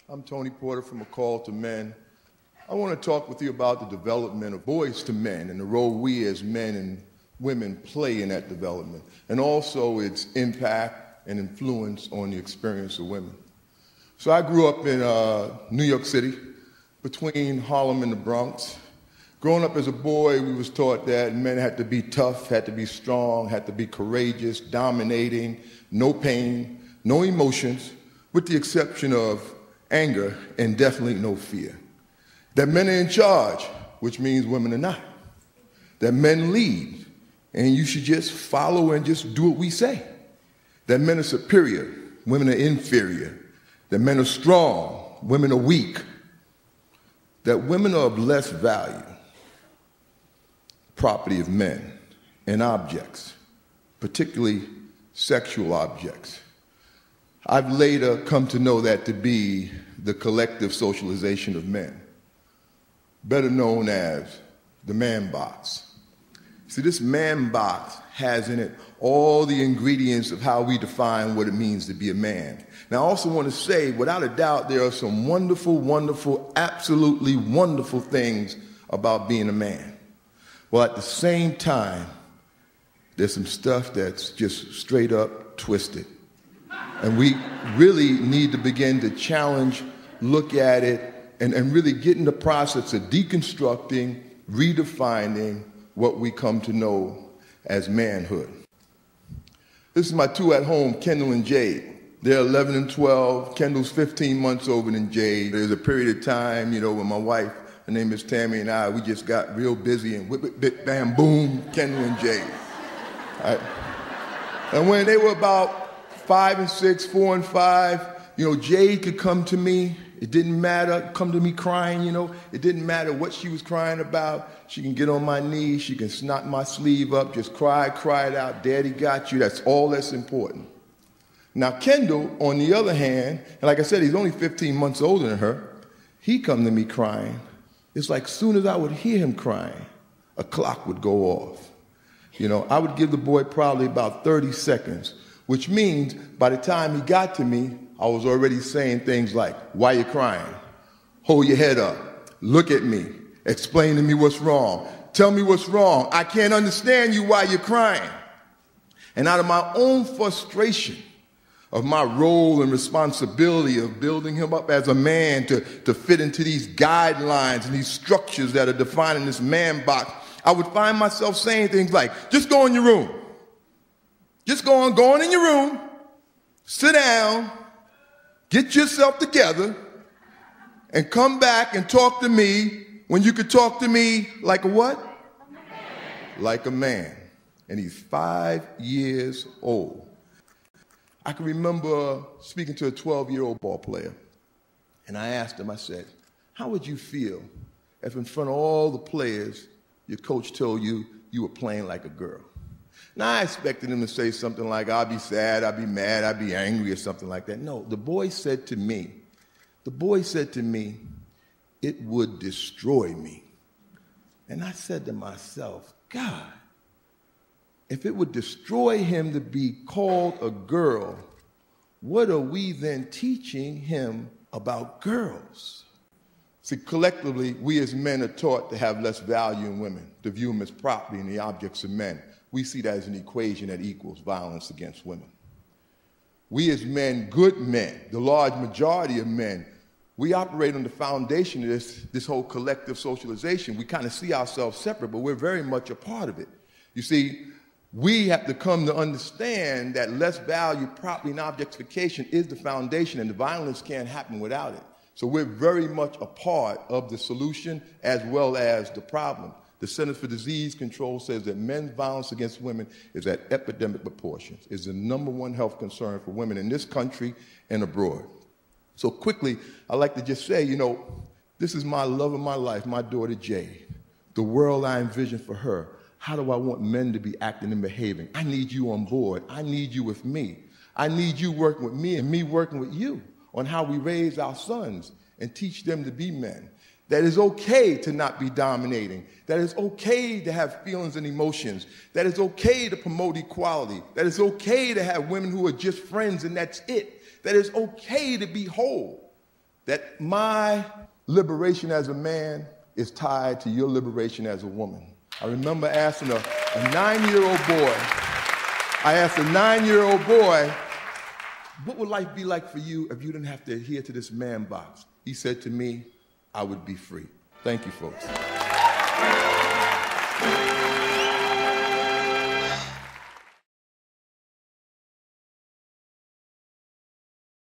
I'm Tony Porter from A Call to Men. I want to talk with you about the development of boys to men and the role we as men and women play in that development, and also its impact and influence on the experience of women. So I grew up in New York City, between Harlem and the Bronx. Growing up as a boy, we was taught that men had to be tough, had to be strong, had to be courageous, dominating, no pain, no emotions, with the exception of anger and definitely no fear. That men are in charge, which means women are not. That men lead, and you should just follow and just do what we say. That men are superior, women are inferior. That men are strong, women are weak. That women are of less value, property of men, and objects, particularly sexual objects. I've later come to know that to be the collective socialization of men, better known as the man box. See, this man box has in it all the ingredients of how we define what it means to be a man. Now, I also want to say, without a doubt, there are some wonderful, wonderful, absolutely wonderful things about being a man. Well, at the same time, there's some stuff that's just straight up twisted. And we really need to begin to challenge, look at it, and really get in the process of deconstructing, redefining what we come to know as manhood. This is my two at home, Kendall and Jade. They're 11 and 12. Kendall's 15 months older than Jade. There's a period of time, when my wife, her name is Tammy, and I, we just got real busy and whip, whip, bit, bam, boom, Kendall and Jade. Right? And when they were about 5 and 6, 4 and 5, Jade could come to me. It didn't matter, come to me crying, It didn't matter what she was crying about. She can get on my knees. She can snot my sleeve up, just cry it out. Daddy got you. That's all that's important. Now, Kendall, on the other hand, and like I said, he's only 15 months older than her. He come to me crying. It's like as soon as I would hear him crying, a clock would go off. I would give the boy probably about 30 seconds, which means by the time he got to me, I was already saying things like, why you crying? Hold your head up. Look at me. Explain to me what's wrong. Tell me what's wrong. I can't understand you while you're crying. And out of my own frustration of my role and responsibility of building him up as a man to fit into these guidelines and these structures that are defining this man box, I would find myself saying things like, just go in your room. Just go on in your room, sit down, get yourself together, and come back and talk to me when you could talk to me like a what? A man. Like a man. And he's 5 years old. I can remember speaking to a 12-year-old ball player, and I asked him, I said, how would you feel if in front of all the players your coach told you you were playing like a girl? Now, I expected him to say something like, I'll be sad, I'll be mad, I'll be angry, or something like that. No, the boy said to me, it would destroy me. And I said to myself, God, if it would destroy him to be called a girl, what are we then teaching him about girls? See, collectively, we as men are taught to have less value in women, to view them as property and the objects of men. We see that as an equation that equals violence against women. We as men, good men, the large majority of men, we operate on the foundation of this whole collective socialization. We kind of see ourselves separate, but we're very much a part of it. You see, we have to come to understand that less value, property, and objectification is the foundation, and the violence can't happen without it. So we're very much a part of the solution as well as the problem. The Centers for Disease Control says that men's violence against women is at epidemic proportions. It's the #1 health concern for women in this country and abroad. So quickly, I'd like to just say, this is my love of my life, my daughter Jade. The world I envision for her. How do I want men to be acting and behaving? I need you on board. I need you with me. I need you working with me and me working with you on how we raise our sons and teach them to be men. That it's okay to not be dominating. That it's okay to have feelings and emotions. That it's okay to promote equality. That it's okay to have women who are just friends and that's it. That it's okay to be whole. that my liberation as a man is tied to your liberation as a woman. I remember asking a 9-year-old boy, what would life be like for you if you didn't have to adhere to this man box? He said to me, I would be free. Thank you, folks.